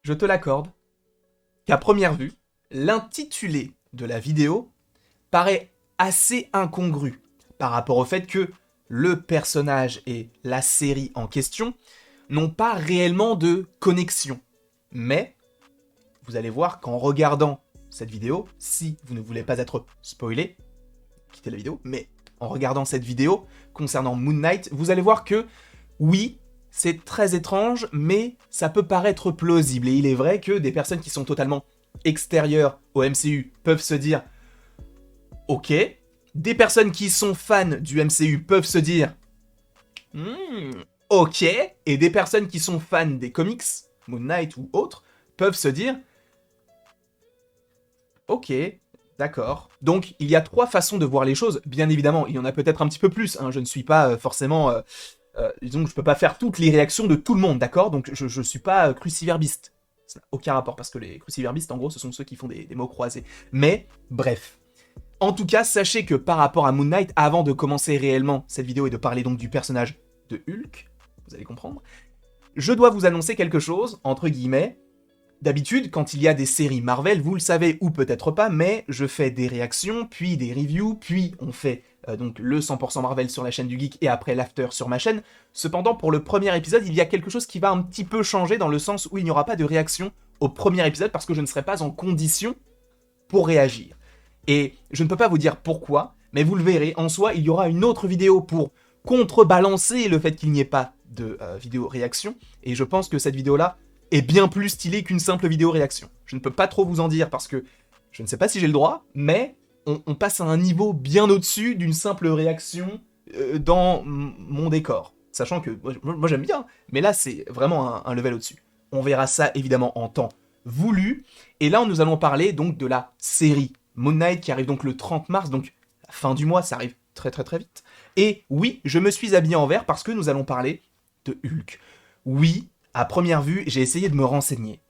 je te l'accorde, qu'à première vue, l'intitulé de la vidéo paraît assez incongru par rapport au fait que le personnage et la série en question n'ont pas réellement de connexion. Mais, vous allez voir qu'en regardant cette vidéo, si vous ne voulez pas être spoilé, quittez la vidéo, mais en regardant cette vidéo concernant Moon Knight, vous allez voir que, oui, c'est très étrange, mais ça peut paraître plausible. Et il est vrai que des personnes qui sont totalement extérieures au MCU peuvent se dire « Ok », des personnes qui sont fans du MCU peuvent se dire « Ok », et des personnes qui sont fans des comics, Moon Knight ou autres, peuvent se dire « Ok ». D'accord. Donc, il y a 3 façons de voir les choses. Bien évidemment, il y en a peut-être un petit peu plus. Hein. Je ne suis pas forcément... disons que je peux pas faire toutes les réactions de tout le monde, d'accord? Donc, je suis pas cruciverbiste. Ça n'a aucun rapport, parce que les cruciverbistes, en gros, ce sont ceux qui font des mots croisés. Mais, bref. En tout cas, sachez que par rapport à Moon Knight, avant de commencer réellement cette vidéo et de parler donc du personnage de Hulk, vous allez comprendre, je dois vous annoncer quelque chose, entre guillemets. D'habitude, quand il y a des séries Marvel, vous le savez ou peut-être pas, mais je fais des réactions, puis des reviews, puis on fait donc le 100% Marvel sur la chaîne du Geek et après l'After sur ma chaîne. Cependant, pour le premier épisode, il y a quelque chose qui va un petit peu changer dans le sens où il n'y aura pas de réaction au premier épisode parce que je ne serai pas en condition pour réagir. Et je ne peux pas vous dire pourquoi, mais vous le verrez, en soi, il y aura une autre vidéo pour contrebalancer le fait qu'il n'y ait pas de vidéo réaction, et je pense que cette vidéo-là est bien plus stylée qu'une simple vidéo réaction. Je ne peux pas trop vous en dire parce que je ne sais pas si j'ai le droit, mais on passe à un niveau bien au-dessus d'une simple réaction dans mon décor. Sachant que moi j'aime bien, mais là c'est vraiment un level au-dessus. On verra ça évidemment en temps voulu, et là nous allons parler donc de la série Moon Knight qui arrive donc le 30 mars, donc la fin du mois, ça arrive très très très vite. Et oui, je me suis habillé en vert parce que nous allons parler de Hulk. Oui, à première vue, j'ai essayé de me renseigner.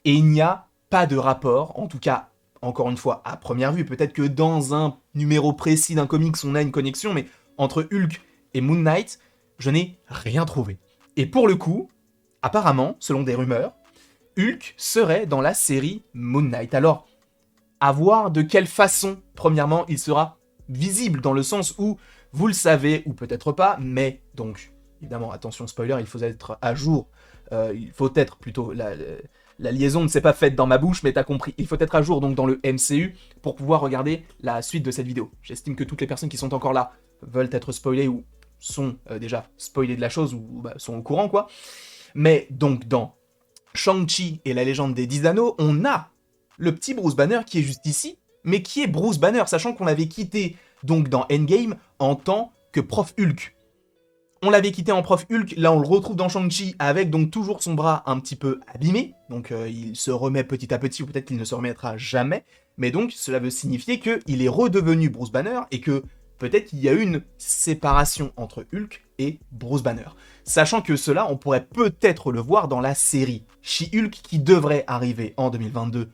Et il n'y a pas de rapport, en tout cas, encore une fois, à première vue, peut-être que dans un numéro précis d'un comics, on a une connexion, mais entre Hulk et Moon Knight, je n'ai rien trouvé. Et pour le coup, apparemment, selon des rumeurs, Hulk serait dans la série Moon Knight. Alors, à voir de quelle façon, premièrement, il sera visible, dans le sens où, vous le savez, ou peut-être pas, mais donc, évidemment, attention spoiler, il faut être à jour, il faut être plutôt, la liaison ne s'est pas faite dans ma bouche, mais t'as compris, il faut être à jour donc dans le MCU pour pouvoir regarder la suite de cette vidéo. J'estime que toutes les personnes qui sont encore là veulent être spoilées ou sont déjà spoilées de la chose, ou sont au courant, quoi. Mais donc, dans Shang-Chi et la légende des 10 anneaux, on a le petit Bruce Banner qui est juste ici, mais qui est Bruce Banner, sachant qu'on l'avait quitté donc dans Endgame en tant que Prof Hulk. On l'avait quitté en Prof Hulk, là on le retrouve dans Shang-Chi avec donc toujours son bras un petit peu abîmé, donc il se remet petit à petit, ou peut-être qu'il ne se remettra jamais, mais donc cela veut signifier qu'il est redevenu Bruce Banner et que peut-être qu'il y a une séparation entre Hulk et Bruce Banner. Sachant que cela, on pourrait peut-être le voir dans la série She-Hulk qui devrait arriver en 2022,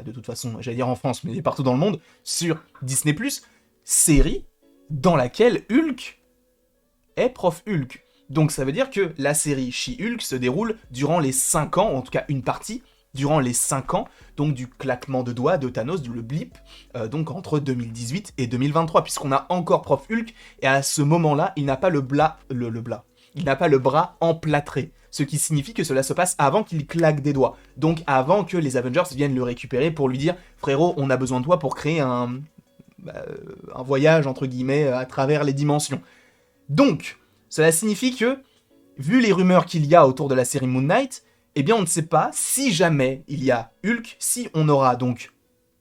de toute façon, j'allais dire en France, mais partout dans le monde, sur Disney+, série dans laquelle Hulk est Prof Hulk. Donc ça veut dire que la série She-Hulk se déroule durant les 5 ans, ou en tout cas une partie, durant les 5 ans, donc du claquement de doigts de Thanos, le blip, donc entre 2018 et 2023, puisqu'on a encore Prof Hulk, et à ce moment-là, il n'a pas il n'a pas le bras emplâtré, ce qui signifie que cela se passe avant qu'il claque des doigts, donc avant que les Avengers viennent le récupérer pour lui dire « Frérot, on a besoin de toi pour créer un voyage, entre guillemets, à travers les dimensions ». Donc, cela signifie que, vu les rumeurs qu'il y a autour de la série Moon Knight, eh bien on ne sait pas si jamais il y a Hulk, si on aura donc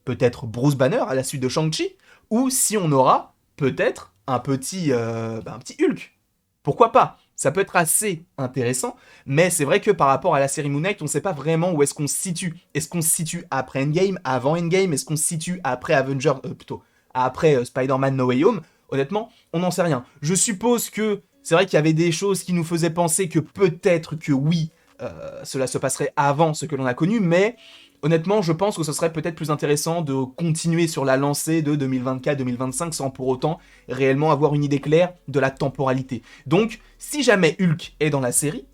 peut-être Bruce Banner à la suite de Shang-Chi, ou si on aura peut-être un petit Hulk. Pourquoi pas? Ça peut être assez intéressant, mais c'est vrai que par rapport à la série Moon Knight, on ne sait pas vraiment où est-ce qu'on se situe. Est-ce qu'on se situe après Endgame, avant Endgame? Est-ce qu'on se situe après après Spider-Man No Way Home? Honnêtement, on n'en sait rien. Je suppose que c'est vrai qu'il y avait des choses qui nous faisaient penser que peut-être que oui, cela se passerait avant ce que l'on a connu, mais honnêtement, je pense que ce serait peut-être plus intéressant de continuer sur la lancée de 2024-2025 sans pour autant réellement avoir une idée claire de la temporalité. Donc, si jamais Hulk est dans la série,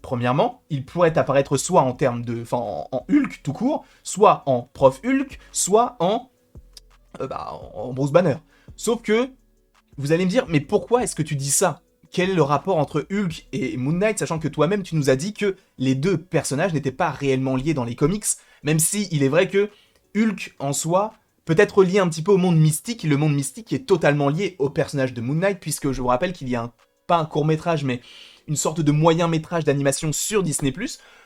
Premièrement, il pourrait apparaître soit en termes de, enfin, en Hulk tout court, soit en Prof Hulk, soit en Bruce Banner. Sauf que vous allez me dire, mais pourquoi est-ce que tu dis ça? Quel est le rapport entre Hulk et Moon Knight, sachant que toi-même tu nous as dit que les deux personnages n'étaient pas réellement liés dans les comics, même si il est vrai que Hulk en soi peut être lié un petit peu au monde mystique, le monde mystique est totalement lié au personnage de Moon Knight, puisque je vous rappelle qu'il y a pas un court-métrage, mais une sorte de moyen-métrage d'animation sur Disney+,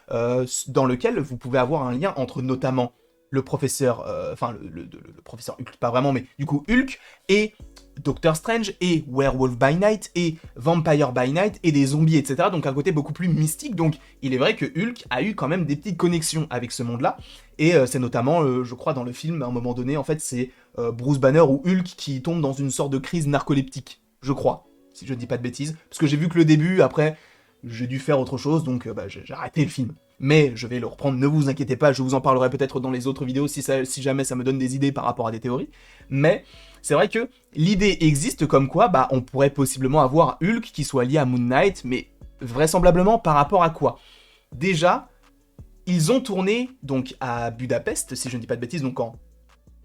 dans lequel vous pouvez avoir un lien entre notamment le professeur, le professeur Hulk, pas vraiment, mais du coup Hulk, et Doctor Strange, et Werewolf by Night, et Vampire by Night, et des zombies, etc. Donc un côté beaucoup plus mystique, donc il est vrai que Hulk a eu quand même des petites connexions avec ce monde-là, et c'est notamment, je crois, dans le film, à un moment donné, en fait, c'est Bruce Banner ou Hulk qui tombe dans une sorte de crise narcoleptique, je crois, si je ne dis pas de bêtises, parce que j'ai vu que le début, après, j'ai dû faire autre chose, donc j'ai arrêté le film. Mais je vais le reprendre, ne vous inquiétez pas, je vous en parlerai peut-être dans les autres vidéos si jamais ça me donne des idées par rapport à des théories. Mais c'est vrai que l'idée existe comme quoi on pourrait possiblement avoir Hulk qui soit lié à Moon Knight, mais vraisemblablement par rapport à quoi? Déjà, ils ont tourné donc à Budapest, si je ne dis pas de bêtises, donc en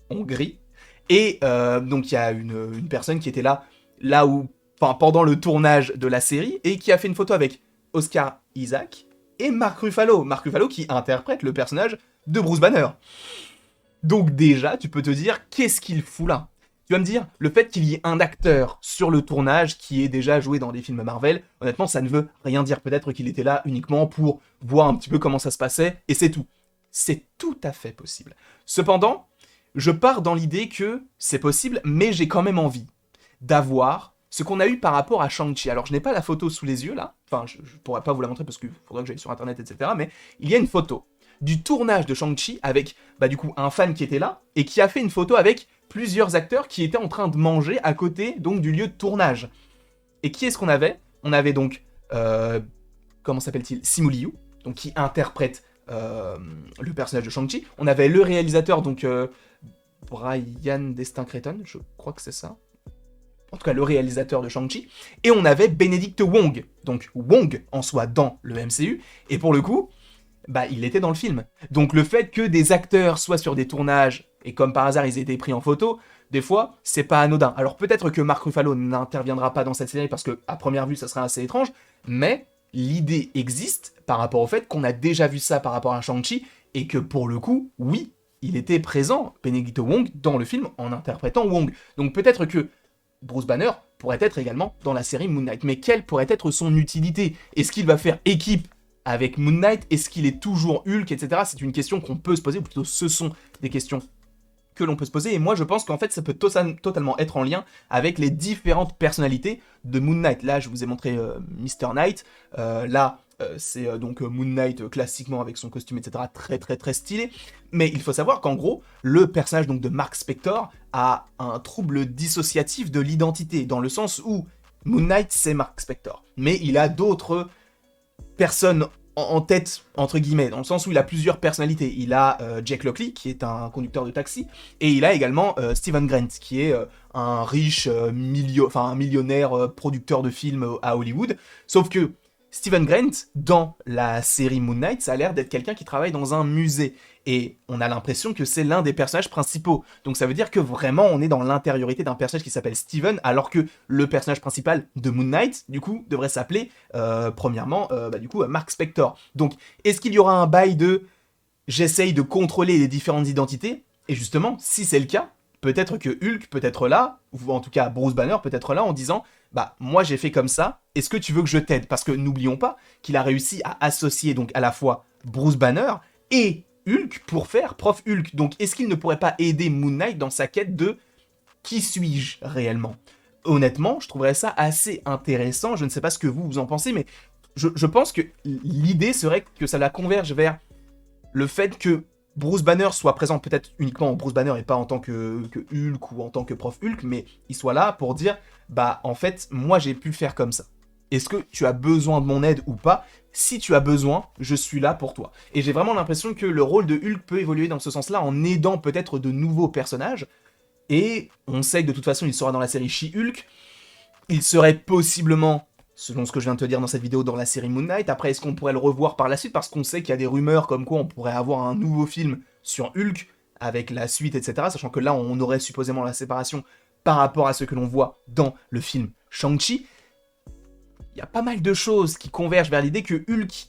Hongrie, et donc il y a une personne qui était là où, pendant le tournage de la série, et qui a fait une photo avec Oscar Isaac et Mark Ruffalo qui interprète le personnage de Bruce Banner. Donc déjà, tu peux te dire, qu'est-ce qu'il fout là? Tu vas me dire, le fait qu'il y ait un acteur sur le tournage qui ait déjà joué dans des films Marvel, honnêtement, ça ne veut rien dire. Peut-être qu'il était là uniquement pour voir un petit peu comment ça se passait, et c'est tout. C'est tout à fait possible. Cependant, je pars dans l'idée que c'est possible, mais j'ai quand même envie d'avoir ce qu'on a eu par rapport à Shang-Chi. Alors, je n'ai pas la photo sous les yeux, là. Enfin, je pourrais pas vous la montrer parce qu'il faudra que j'aille sur Internet, etc. Mais il y a une photo du tournage de Shang-Chi avec, du coup, un fan qui était là et qui a fait une photo avec plusieurs acteurs qui étaient en train de manger à côté, donc, du lieu de tournage. Et qui est-ce qu'on avait? On avait donc, comment s'appelle-t-il? Simu Liu, donc, qui interprète le personnage de Shang-Chi. On avait le réalisateur, donc, Brian Destin Creighton, je crois que c'est ça. En tout cas, le réalisateur de Shang-Chi. Et on avait Benedict Wong. Donc, Wong, en soi, dans le MCU. Et pour le coup, il était dans le film. Donc, le fait que des acteurs soient sur des tournages, et comme par hasard, ils aient été pris en photo, des fois, c'est pas anodin. Alors, peut-être que Mark Ruffalo n'interviendra pas dans cette série, parce que, à première vue, ça serait assez étrange, mais l'idée existe par rapport au fait qu'on a déjà vu ça par rapport à Shang-Chi, et que, pour le coup, oui, il était présent, Benedict Wong, dans le film, en interprétant Wong. Donc, peut-être que Bruce Banner pourrait être également dans la série Moon Knight. Mais quelle pourrait être son utilité? Est-ce qu'il va faire équipe avec Moon Knight? Est-ce qu'il est toujours Hulk, etc. C'est une question qu'on peut se poser, ou plutôt ce sont des questions que l'on peut se poser. Et moi, je pense qu'en fait, ça peut totalement être en lien avec les différentes personnalités de Moon Knight. Là, je vous ai montré Mr. Knight. C'est donc Moon Knight classiquement avec son costume, etc. Très très très stylé. Mais il faut savoir qu'en gros, le personnage donc de Mark Spector a un trouble dissociatif de l'identité, dans le sens où Moon Knight c'est Mark Spector, mais il a d'autres personnes en tête, entre guillemets, dans le sens où il a plusieurs personnalités. Il a Jake Lockley, qui est un conducteur de taxi, et il a également Steven Grant, qui est un riche un millionnaire producteur de films à Hollywood. Sauf que Steven Grant, dans la série Moon Knight, ça a l'air d'être quelqu'un qui travaille dans un musée. Et on a l'impression que c'est l'un des personnages principaux. Donc ça veut dire que vraiment on est dans l'intériorité d'un personnage qui s'appelle Steven, alors que le personnage principal de Moon Knight, du coup, devrait s'appeler, premièrement, Mark Spector. Donc, est-ce qu'il y aura un bail de « j'essaye de contrôler les différentes identités » Et justement, si c'est le cas, peut-être que Hulk peut être là, ou en tout cas Bruce Banner peut être là en disant moi j'ai fait comme ça, est-ce que tu veux que je t'aide? Parce que n'oublions pas qu'il a réussi à associer donc à la fois Bruce Banner et Hulk pour faire Prof Hulk. Donc est-ce qu'il ne pourrait pas aider Moon Knight dans sa quête de qui suis-je réellement? Honnêtement, je trouverais ça assez intéressant, je ne sais pas ce que vous en pensez, mais je pense que l'idée serait que ça la converge vers le fait que Bruce Banner soit présent peut-être uniquement en Bruce Banner et pas en tant que Hulk ou en tant que Prof Hulk, mais il soit là pour dire en fait, moi j'ai pu faire comme ça. Est-ce que tu as besoin de mon aide ou pas? Si tu as besoin, je suis là pour toi. Et j'ai vraiment l'impression que le rôle de Hulk peut évoluer dans ce sens-là en aidant peut-être de nouveaux personnages. Et on sait que de toute façon, il sera dans la série She-Hulk. Il serait possiblement selon ce que je viens de te dire dans cette vidéo, dans la série Moon Knight. Après, est-ce qu'on pourrait le revoir par la suite? Parce qu'on sait qu'il y a des rumeurs comme quoi on pourrait avoir un nouveau film sur Hulk, avec la suite, etc. Sachant que là, on aurait supposément la séparation par rapport à ce que l'on voit dans le film Shang-Chi. Il y a pas mal de choses qui convergent vers l'idée que Hulk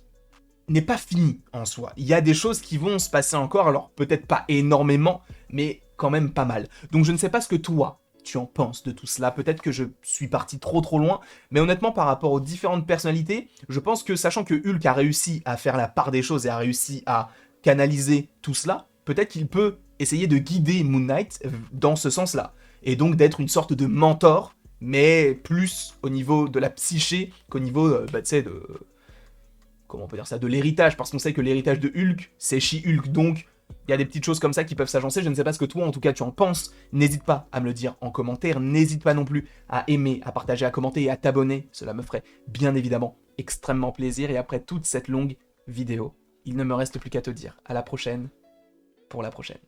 n'est pas fini en soi. Il y a des choses qui vont se passer encore, alors peut-être pas énormément, mais quand même pas mal. Donc je ne sais pas ce que toi, tu en penses de tout cela. Peut-être que je suis parti trop loin, mais honnêtement, par rapport aux différentes personnalités, je pense que sachant que Hulk a réussi à faire la part des choses et a réussi à canaliser tout cela, peut-être qu'il peut essayer de guider Moon Knight dans ce sens-là. Et donc d'être une sorte de mentor, mais plus au niveau de la psyché qu'au niveau, tu sais, de... Comment on peut dire ça? De l'héritage, parce qu'on sait que l'héritage de Hulk, c'est She-Hulk, donc il y a des petites choses comme ça qui peuvent s'agencer. Je ne sais pas ce que toi, en tout cas, tu en penses. N'hésite pas à me le dire en commentaire. N'hésite pas non plus à aimer, à partager, à commenter et à t'abonner. Cela me ferait bien évidemment extrêmement plaisir. Et après toute cette longue vidéo, il ne me reste plus qu'à te dire à la prochaine pour la prochaine.